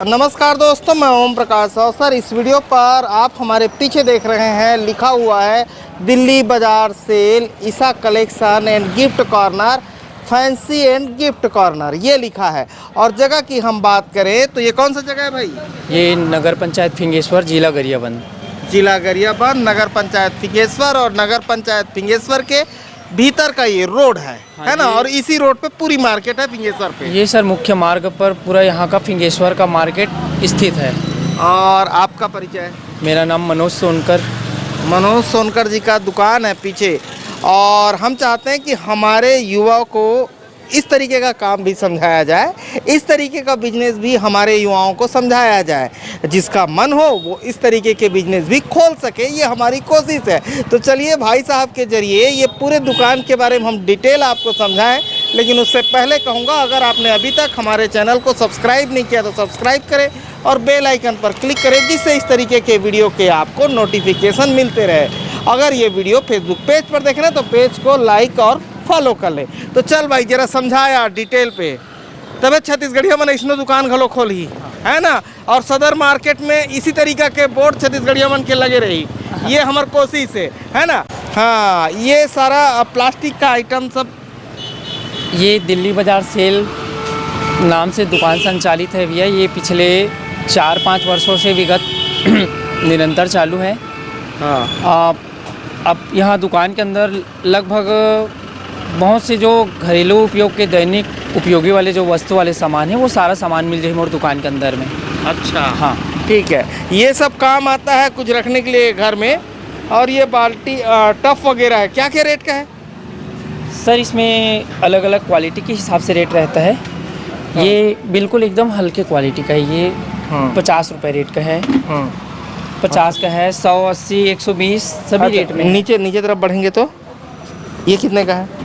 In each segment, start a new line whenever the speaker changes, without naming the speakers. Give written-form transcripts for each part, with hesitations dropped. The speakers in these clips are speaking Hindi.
नमस्कार दोस्तों, मैं ओम प्रकाश और सर इस वीडियो पर आप हमारे पीछे देख रहे हैं लिखा हुआ है दिल्ली बाजार सेल ईसा collection and gift corner fancy and gift corner ये लिखा है। और जगह की हम बात करें तो ये कौन सा जगह है भाई? ये
नगर पंचायत फिंगेश्वर, जिला गरियाबंद।
जिला गरियाबंद, नगर पंचायत फिंगेश्वर और नगर पंचायत फिंगेश्वर के भीतर का ये रोड है ना? और इसी रोड पे पूरी मार्केट है फिंगेश्वर पे।
ये सर मुख्य मार्ग पर पूरा यहाँ का फिंगेश्वर का मार्केट स्थित है।
और आपका परिचय?
मेरा नाम मनोज सोनकर।
मनोज सोनकर जी का दुकान है पीछे। और हम चाहते हैं कि हमारे युवाओं को इस तरीके का काम भी समझाया जाए, इस तरीके का बिजनेस भी हमारे युवाओं को समझाया जाए। जिसका मन हो वो इस तरीके के बिजनेस भी खोल सके, ये हमारी कोशिश है। तो चलिए भाई साहब के जरिए ये पूरे दुकान के बारे में हम डिटेल आपको समझाएं। लेकिन उससे पहले कहूँगा, अगर आपने अभी तक हमारे चैनल को सब्सक्राइब नहीं किया तो सब्सक्राइब करें और बेल आइकन पर क्लिक करें, जिससे इस तरीके के वीडियो के आपको नोटिफिकेशन मिलते रहे। अगर ये वीडियो फेसबुक पेज पर देख रहे हैं तो पेज को लाइक और फॉलो कर ले। तो चल भाई जरा समझाया डिटेल पे। तबे छत्तीसगढ़िया मन इसमें दुकान घलो खोली है ना? और सदर मार्केट में इसी तरीका के बोर्ड छत्तीसगढ़िया मन के लगे रही, ये हमार कोशिश है ना? हाँ, ये सारा प्लास्टिक का आइटम सब
ये दिल्ली बाजार सेल नाम से दुकान संचालित है भैया। ये पिछले 4-5 वर्षों से विगत निरंतर चालू है।
हाँ।
अब यहाँ दुकान के अंदर लगभग बहुत से जो घरेलू उपयोग के दैनिक उपयोगी वाले जो वस्तु वाले सामान हैं वो सारा सामान मिल जाए हमारे दुकान के अंदर में।
अच्छा,
हाँ
ठीक है। ये सब काम आता है कुछ रखने के लिए घर में। और ये बाल्टी टफ वगैरह है, क्या क्या रेट का है
सर? इसमें अलग अलग क्वालिटी के हिसाब से रेट रहता है।
हाँ।
ये बिल्कुल एकदम हल्के क्वालिटी का है। ये
हाँ।
50 रुपये रेट का है।
हाँ।
50 का है, 100, 80, 120 सभी रेट में।
नीचे तरफ बढ़ेंगे तो ये कितने का है?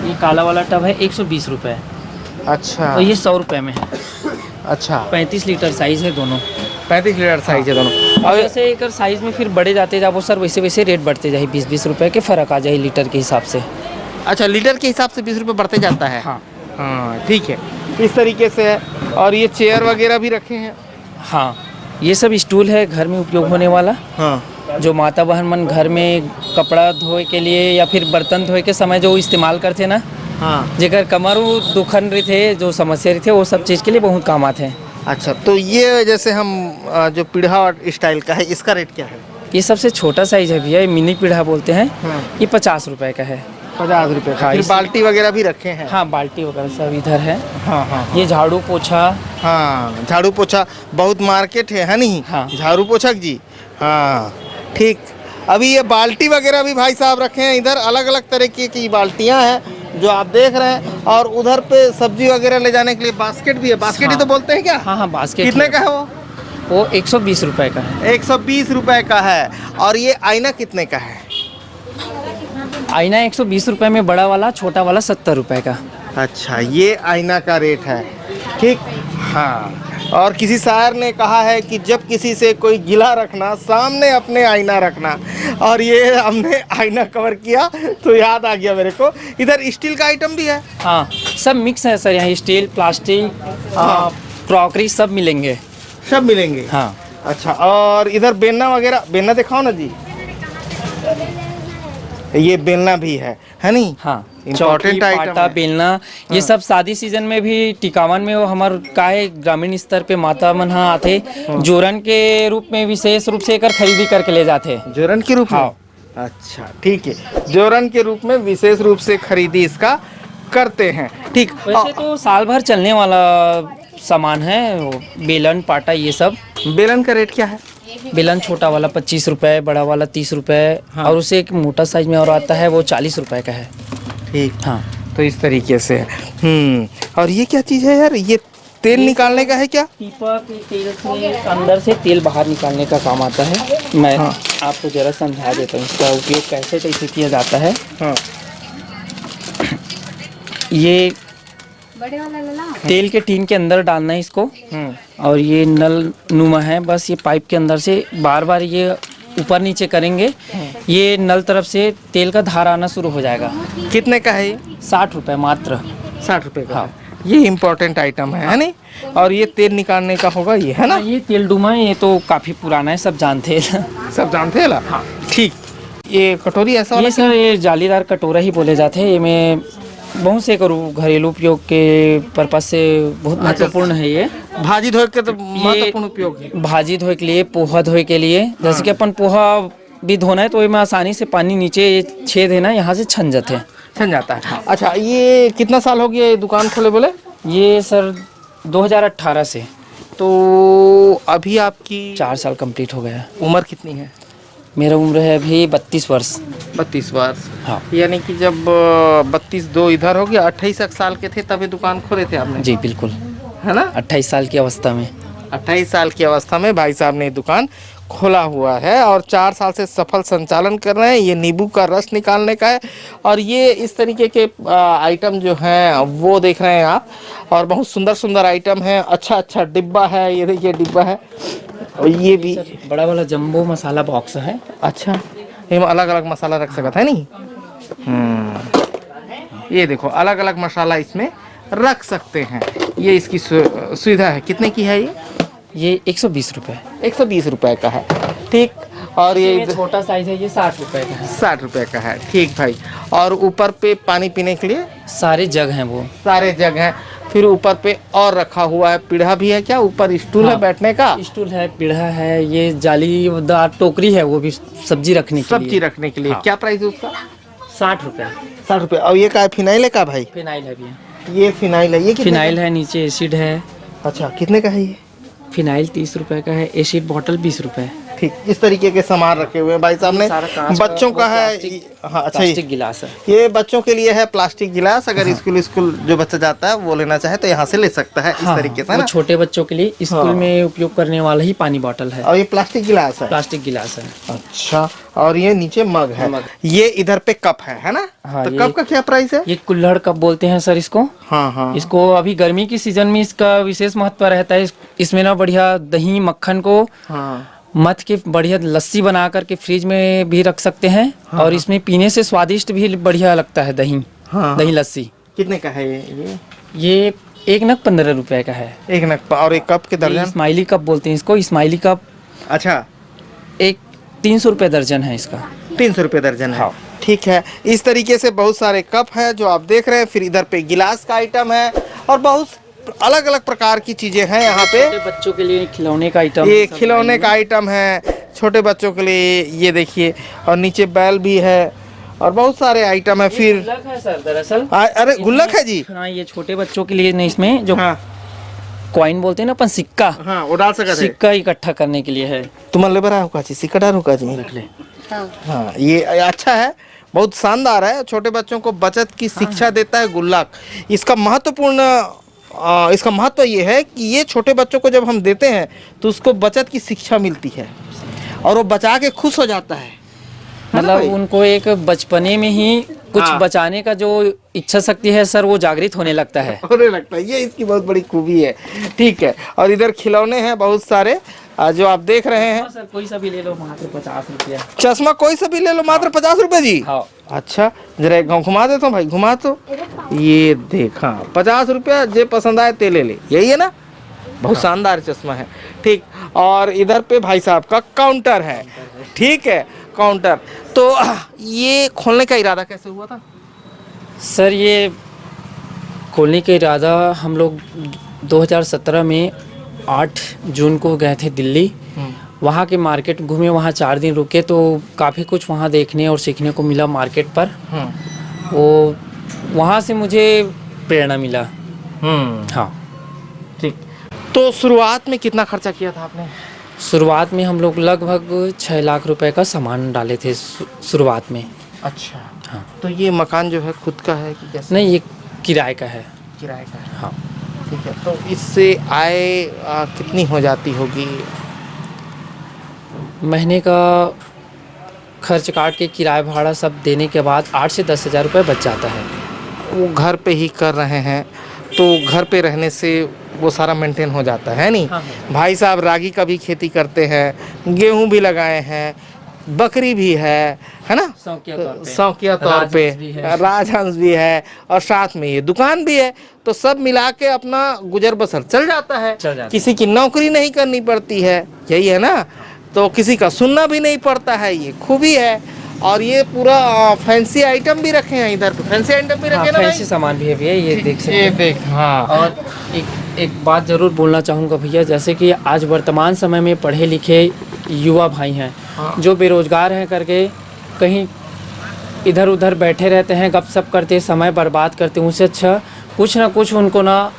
ये काला वाला टब है 120 रुपये।
अच्छा।
और ये 100 रुपये में है।
अच्छा,
35 लीटर साइज़ है दोनों।
35 लीटर साइज है दोनों।
और जैसे एक साइज़ में फिर बड़े जाते जाओ सर, वैसे वैसे रेट बढ़ते जाए। 20-20 रुपये के फ़र्क आ जाए लीटर के हिसाब से।
अच्छा, लीटर के हिसाब से 20 रुपये बढ़ते जाता है।
हाँ
हाँ, ठीक है, इस तरीके से है। और ये चेयर वगैरह भी रखे हैं।
हाँ, ये सब स्टूल है घर में उपयोग होने वाला।
हाँ।
जो माता बहन मन घर में कपड़ा धोए के लिए या फिर बर्तन धोए के समय जो इस्तेमाल करते ना,
हाँ।
जेकर कमर दुखन रही थे, जो समस्या रही थे, वो सब चीज़ के लिए बहुत काम आते हैं।
अच्छा, तो ये जैसे हम जो पीढ़ा स्टाइल का है, इसका रेट क्या है?
ये सबसे छोटा साइज़ है भैया, ये मिनी पीढ़ा बोलते हैं।
हाँ।
ये 50 रुपये का है।
50 रुपये का।
हाँ,
फिर बाल्टी वगैरह भी रखे हैं।
हाँ, बाल्टी वगैरह सब इधर है।
हाँ हाँ।
ये झाड़ू पोछा।
हाँ, झाड़ू पोछा बहुत मार्केट है नहीं?
हाँ।
झाड़ू पोछा जी। हाँ, ठीक। अभी ये बाल्टी वगैरह भी भाई साहब रखे हैं इधर। अलग अलग तरीके की बाल्टियाँ हैं जो आप देख रहे हैं। और उधर पे सब्जी वगैरह ले जाने के लिए बास्केट भी है। बास्केट ही तो बोलते हैं क्या?
हाँ हाँ, बास्केट।
कितने का है वो?
वो 120 रुपये का है।
120 रुपये का है। और ये आईना कितने का है?
आईना 120 रुपये में बड़ा वाला, छोटा वाला 70 रुपये का।
अच्छा, ये आईना का रेट है, ठीक। हाँ। और किसी शायर ने कहा है कि जब किसी से कोई गिला रखना, सामने अपने आईना रखना। और ये हमने आईना कवर किया तो याद आ गया मेरे को। इधर स्टील का आइटम भी है।
हाँ, सब मिक्स है सर यहाँ। स्टील, प्लास्टिक, क्रॉकरी सब मिलेंगे।
सब मिलेंगे।
हाँ।
अच्छा, और इधर बेलना वगैरह, बेलना दिखाओ ना जी। ये बेलना भी है नहीं?
हाँ,
इम्पोर्टेंट आइटम
पाटा,
है।
बेलना। ये सब शादी सीजन में भी टिकावन में वो हमार काहे ग्रामीण स्तर पे माता मन हाँ आते जोरन के रूप में विशेष रूप से एकर खरीदी करके ले जाते।
जोरन के रूप में?
हाँ।
अच्छा, ठीक है। जोरन के रूप में विशेष रूप से खरीदी इसका करते हैं, ठीक।
वैसे तो साल भर चलने वाला सामान है वो बेलन, पाटा, ये सब।
बेलन का रेट क्या है?
बेलन छोटा वाला 25 रुपये, बड़ा वाला 30 रुपये।
हाँ।
और उसे एक मोटा साइज में और आता है वो 40 रुपये का है।
ठीक।
हाँ,
तो इस तरीके से है। और ये क्या चीज़ है यार? ये तेल निकालने का है क्या?
पीपा के तेल से अंदर से तेल बाहर निकालने का काम आता है। मैं आपको जरा समझा देता हूँ इसका उपयोग कैसे कैसे किया जाता है।
हाँ।
ये तेल के टीन के अंदर डालना है इसको। और ये नल नुमा है, बस ये पाइप के अंदर से बार बार ये ऊपर नीचे करेंगे, ये नल तरफ से तेल का धार आना शुरू हो जाएगा।
कितने का है ये?
60 रुपये मात्र।
60 रुपये का।
हाँ।
ये इम्पोर्टेंट आइटम है नहीं? और ये तेल निकालने का होगा ये, है ना?
ये तेल डूमा है, ये तो काफ़ी पुराना है, सब जानते हैं।
सब जानते हैं ला?
हाँ।
ठीक। ये कटोरी ऐसा वाला
ये सर ये जालीदार कटोरा ही बोले जाते हैं। ये मैं बहुत से करूँ घरेलू उपयोग के पर्पज से बहुत महत्वपूर्ण है ये।
भाजी धोए के तो महत्वपूर्ण उपयोग है।
भाजी धोए के लिए, पोहा धोए के लिए, जैसे कि अपन पोहा भी धोना है तो इसमें आसानी से पानी नीचे ये छेद है ना, यहाँ से छन जाते हैं।
छन जाता है। अच्छा, ये कितना साल हो गया ये दुकान खोले बोले?
ये सर 2018 से।
तो अभी आपकी
4 साल कंप्लीट हो गया।
उम्र कितनी है?
मेरा उम्र है अभी 32 वर्ष।
32 वर्ष।
हाँ।
यानी कि जब 32 दो इधर हो गया, 28 साल के थे तभी दुकान खोले थे आपने?
जी बिल्कुल,
है ना?
28 साल की अवस्था में।
28 साल की अवस्था में भाई साहब ने दुकान खोला हुआ है और 4 साल से सफल संचालन कर रहे हैं। ये नींबू का रस निकालने का है और ये इस तरीके के आइटम जो हैं वो देख रहे हैं आप, और बहुत सुंदर सुंदर आइटम है। अच्छा अच्छा डिब्बा है, ये देखिए डिब्बा है, और ये भी
बड़ा वाला जंबो मसाला बॉक्स है।
अच्छा, इसमें अलग अलग मसाला रख सकता है नहीं? ये देखो अलग अलग मसाला इसमें रख सकते हैं। ये इसकी सुविधा है। कितने की है
ये 120 रुपये।
120 रुपए का है। ठीक। और ये
छोटा साइज है, ये 60 रुपये का है।
60 रुपए का है। ठीक भाई। और ऊपर पे पानी पीने के लिए
सारे जग हैं, वो
सारे जग हैं। फिर ऊपर पे और रखा हुआ है, पीढ़ा भी है क्या? ऊपर स्टूल है बैठने का?
स्टूल है, पीढ़ा है, ये जालीदार टोकरी है, वो भी सब्जी रखने के लिए।
सब्जी रखने के लिए। क्या प्राइस है उसका?
60 रुपये।
60 रुपए। और ये क्या फिनाइल है का भाई?
फिनाइल है भैया।
ये फिनाइल है। ये
फिनाइल है, नीचे एसिड है।
अच्छा, कितने का है ये?
फिनाइल 30 रुपए का है, एसिड बॉटल 20 रुपए।
ठीक, इस तरीके के सामान रखे हुए हैं भाई साहब ने। बच्चों का है। हाँ अच्छा,
प्लास्टिक गिलास है,
ये बच्चों के लिए है प्लास्टिक गिलास। अगर स्कूल जो बच्चा जाता है वो लेना चाहे तो यहाँ से ले सकता है। इस तरीके से ना,
छोटे बच्चों के लिए स्कूल में उपयोग करने वाला ही पानी बॉटल है।
और ये प्लास्टिक गिलास है?
प्लास्टिक गिलास है।
अच्छा, और ये नीचे मग है। ये इधर पे कप है ना?
हाँ,
तो कप का क्या प्राइस है?
ये कुल्हड़ कप बोलते हैं सर इसको।
हाँ हाँ।
इसको अभी गर्मी की सीजन में इसका विशेष महत्व रहता है। इसमें ना बढ़िया दही मक्खन को मथ के बढ़िया लस्सी बना करके फ्रिज में भी रख सकते हैं। और इसमें पीने से स्वादिष्ट भी बढ़िया लगता है दही। दही लस्सी।
कितने का है
ये 1 नग 15 रुपए का है।
1 नग। और एक कप के दर्जन?
स्माइली कप बोलते हैं इसको, स्माइली कप।
अच्छा,
एक 300 रुपये दर्जन है इसका।
300 रुपये दर्जन है।
हाँ।
ठीक है। इस तरीके से बहुत सारे कप हैं जो आप देख रहे हैं। फिर इधर पे गिलास का आइटम है और बहुत अलग अलग प्रकार की चीजें हैं यहाँ पे।
छोटे बच्चों के लिए खिलौने का आइटम,
ये खिलौने का आइटम है छोटे बच्चों के लिए। ये देखिए, और नीचे बैल भी है और बहुत सारे आइटम है। फिर
गुल्लक है सर दरअसल।
अरे गुल्लक है जी?
हाँ, ये छोटे बच्चों के लिए नहीं, इसमें जो कॉइन बोलते हैं ना अपन, सिक्का।
हाँ, वो डाल सकते हैं।
सिक्का इकट्ठा करने के लिए है।
तुम ले बरा होगा जी, सिक्का डाल होगा जी।
रख ले।
हाँ, ये अच्छा है, बहुत शानदार है। छोटे बच्चों को बचत की शिक्षा देता है गुल्लक। इसका महत्व ये है कि ये छोटे बच्चों को जब हम देते हैं तो उसको बचत की शिक्षा मिलती है और वो बचा के खुश हो जाता है।
मतलब उनको एक बचपने में ही कुछ बचाने का जो इच्छा शक्ति है सर, वो जागृत होने लगता है।
ये इसकी बहुत बड़ी खूबी है। ठीक है। और इधर खिलौने हैं बहुत सारे जो आप देख रहे हैं।
सर कोई सा भी ले लो, मात्र 50 रुपया।
चश्मा कोई सा भी ले लो, मात्र 50 रुपए जी?
हाँ।
अच्छा, जरा एक गाँव घुमा देता हूँ भाई, घुमा तो। ये देखा 50 रुपया, जे पसंद आए ते ले ले, यही है ना? बहुत शानदार चश्मा है। ठीक। और इधर पे भाई साहब का काउंटर है। ठीक है, काउंटर। तो ये खोलने का इरादा कैसे हुआ था
सर? ये खोलने का इरादा हम लोग 2017 में 8 जून को गए थे दिल्ली। वहाँ के मार्केट घूमे, वहाँ 4 दिन रुके तो काफ़ी कुछ वहाँ देखने और सीखने को मिला मार्केट पर। वो वहाँ से मुझे प्रेरणा मिला। हाँ। ठीक।
तो शुरुआत में कितना खर्चा किया था आपने?
शुरुआत में हम लोग लगभग 6 लाख रुपए का सामान डाले थे शुरुआत में।
अच्छा।
हाँ।
तो ये मकान जो है खुद का है कि कैसे?
नहीं, ये किराए का है।
किराए का है।
हाँ।
ठीक है। तो इससे आय कितनी हो जाती होगी?
महीने का खर्च काट के किराया भाड़ा सब देने के बाद 8 से 10 हज़ार रुपये बच जाता है।
वो घर पे ही कर रहे हैं तो घर पे रहने से वो सारा मेंटेन हो जाता है नहीं?
हाँ।
भाई साहब रागी का भी खेती करते हैं, गेहूं भी लगाए हैं, बकरी भी है ना, शौकिया तौर पे राजहंस भी है, और साथ में ये दुकान भी है। तो सब मिला के अपना गुजर बसर चल जाता है, किसी की नौकरी नहीं करनी पड़ती है, यही है ना। तो किसी का सुनना भी नहीं पड़ता है, ये खूबी है। और ये पूरा फैंसी आइटम भी रखे हैं इधर पे, फैंसी आइटम भी रखे हैं ना,
फैंसी सामान भी है भैया, ये देख सकते
ये
हैं।
देख, हाँ।
और एक बात ज़रूर बोलना चाहूँगा भैया, जैसे कि आज वर्तमान समय में पढ़े लिखे युवा भाई हैं, जो बेरोजगार हैं करके कहीं इधर उधर बैठे रहते हैं, गपशप करते समय बर्बाद करते हैं, उससे अच्छा कुछ ना कुछ उनको ना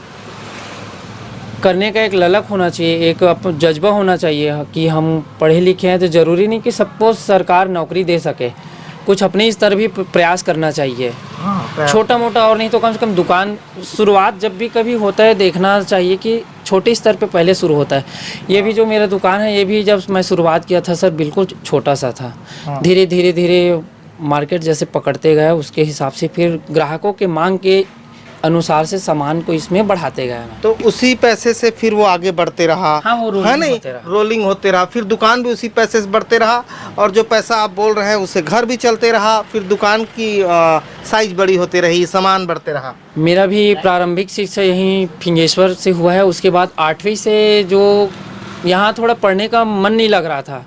करने का एक ललक होना चाहिए, एक जज्बा होना चाहिए कि हम पढ़े लिखे हैं। तो ज़रूरी नहीं कि सबको सरकार नौकरी दे सके, कुछ अपने स्तर भी प्रयास करना चाहिए, छोटा मोटा, और नहीं तो कम से कम दुकान शुरुआत जब भी कभी होता है देखना चाहिए कि छोटे स्तर पे पहले शुरू होता है। ये भी जो मेरा दुकान है, ये भी जब मैं शुरुआत किया था सर बिल्कुल छोटा सा था, धीरे धीरे मार्केट जैसे पकड़ते गए उसके हिसाब से फिर ग्राहकों के मांग के अनुसार से सामान को इसमें बढ़ाते गए।
तो उसी पैसे से फिर वो आगे बढ़ते रहा,
हाँ, वो
रोलिंग होते रहा, फिर दुकान भी उसी पैसे से बढ़ते रहा, और जो पैसा आप बोल रहे हैं उससे घर भी चलते रहा, फिर दुकान की साइज बड़ी होती रही, सामान बढ़ते रहा।
मेरा भी प्रारंभिक शिक्षा यहीं फिंगेश्वर से हुआ है, उसके बाद 8वीं से जो यहाँ थोड़ा पढ़ने का मन नहीं लग रहा था,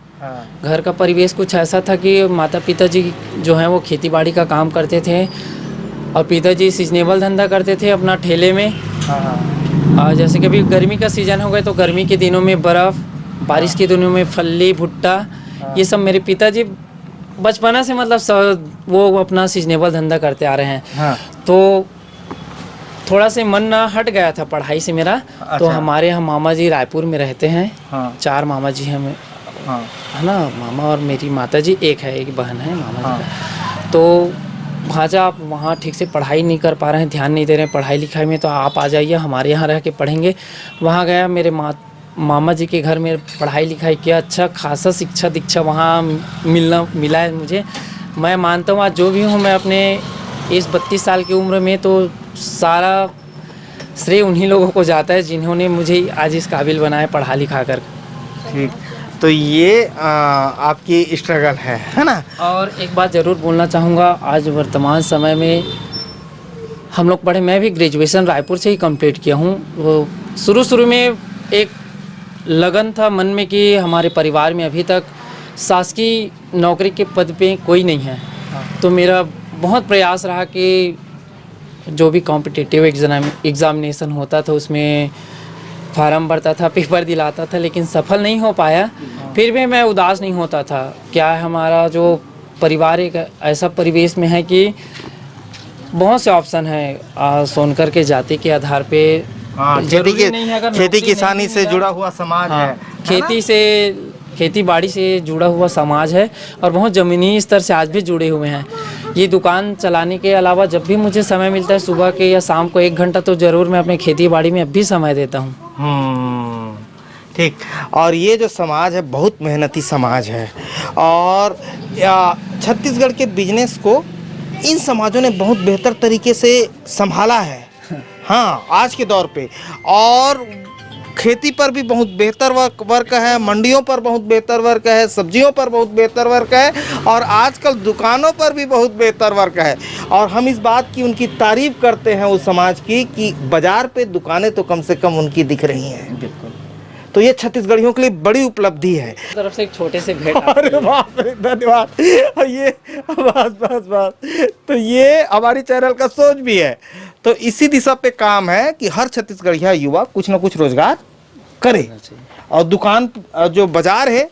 घर का परिवेश कुछ ऐसा था कि माता पिता जी जो हैं वो खेती बाड़ी का काम करते थे, और पिताजी सीजनेबल धंधा करते थे अपना ठेले में। और जैसे कि अभी गर्मी का सीज़न हो गया तो गर्मी के दिनों में बर्फ़, बारिश के दिनों में फल्ली भुट्टा, ये सब मेरे पिताजी बचपना से मतलब सब वो अपना सीजनेबल धंधा करते आ रहे हैं। तो थोड़ा से मन ना हट गया था पढ़ाई से मेरा। तो हमारे यहाँ मामा जी रायपुर में रहते हैं, 4 मामा जी हैं, है ना, मामा और मेरी माता जी, एक बहन है मामा जी का। तो भाजा आप वहाँ ठीक से पढ़ाई नहीं कर पा रहे हैं, ध्यान नहीं दे रहे हैं पढ़ाई लिखाई में, तो आप आ जाइए हमारे यहाँ रह के पढ़ेंगे। वहाँ गया, मेरे मामा जी के घर में पढ़ाई लिखाई किया, अच्छा खासा शिक्षा दीक्षा वहाँ मिला है मुझे। मैं मानता हूँ आज जो भी हूँ मैं अपने इस 32 साल की उम्र में, तो सारा श्रेय उन्हीं लोगों को जाता है जिन्होंने मुझे आज इस काबिल बनाया पढ़ा लिखा कर।
ठीक, तो ये आपकी स्ट्रगल है ना।
और एक बात ज़रूर बोलना चाहूँगा, आज वर्तमान समय में हम लोग पढ़े, मैं भी ग्रेजुएशन रायपुर से ही कंप्लीट किया हूँ। वो शुरू में एक लगन था मन में कि हमारे परिवार में अभी तक शासकीय नौकरी के पद पे कोई नहीं है। तो मेरा बहुत प्रयास रहा कि जो भी कॉम्पिटिटिव एग्ज़ामिनेशन होता था उसमें फार्म भरता था, पेपर दिलाता था, लेकिन सफल नहीं हो पाया। फिर भी मैं उदास नहीं होता था। क्या है, हमारा जो परिवार एक ऐसा परिवेश में है कि बहुत से ऑप्शन है, सोनकर के जाति के आधार पे
खेती किसानी से जुड़ा हुआ समाज है,
खेती बाड़ी से जुड़ा हुआ समाज है, और बहुत ज़मीनी स्तर से आज भी जुड़े हुए हैं। ये दुकान चलाने के अलावा जब भी मुझे समय मिलता है, सुबह के या शाम को 1 घंटा तो ज़रूर मैं अपने खेती बाड़ी में अब भी समय देता हूँ।
ठीक। और ये जो समाज है बहुत मेहनती समाज है, और छत्तीसगढ़ के बिजनेस को इन समाजों ने बहुत बेहतर तरीके से संभाला है। हाँ, आज के दौर पे, और खेती पर भी बहुत बेहतर वर्क है, मंडियों पर बहुत बेहतर वर्क है, सब्जियों पर बहुत बेहतर वर्क है, और आजकल दुकानों पर भी बहुत बेहतर वर्क है। और हम इस बात की उनकी तारीफ करते हैं उस समाज की कि बाजार पे दुकानें तो कम से कम उनकी दिख रही हैं।
बिल्कुल।
तो ये छत्तीसगढ़ियों के लिए बड़ी उपलब्धि है।
तरफ से एक छोटे से भेंट।
अरे बाप रे, धन्यवाद। ये बस तो ये हमारी चैनल का सोच भी है। तो इसी दिशा पे काम है कि हर छत्तीसगढ़िया युवा कुछ ना कुछ रोजगार करे। और दुकान जो बाजार है,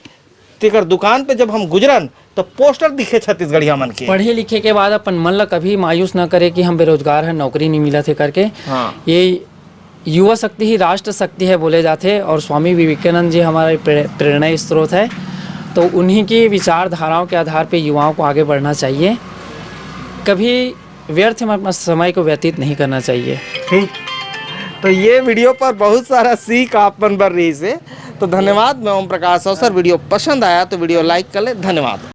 तेकर दुकान पे जब हम गुजरन तो पोस्टर दिखे छत्तीसगढ़िया मन के।
पढ़े लिखे के बाद अपन मन ला कभी मायूस ना करे कि हम बेरोजगार हैं, नौकरी नहीं मिला थे करके। ये युवा शक्ति ही राष्ट्र शक्ति है बोले जाते, और स्वामी विवेकानंद जी हमारे प्रेरणा स्रोत है। तो उन्हीं की विचारधाराओं के आधार पे युवाओं को आगे बढ़ना चाहिए, कभी व्यर्थ में अपना समय को व्यतीत नहीं करना चाहिए।
ठीक। तो ये वीडियो पर बहुत सारा सीख आपन बन रही से। तो धन्यवाद। मैं ओम प्रकाश अवसर। वीडियो पसंद आया तो वीडियो लाइक कर ले। धन्यवाद।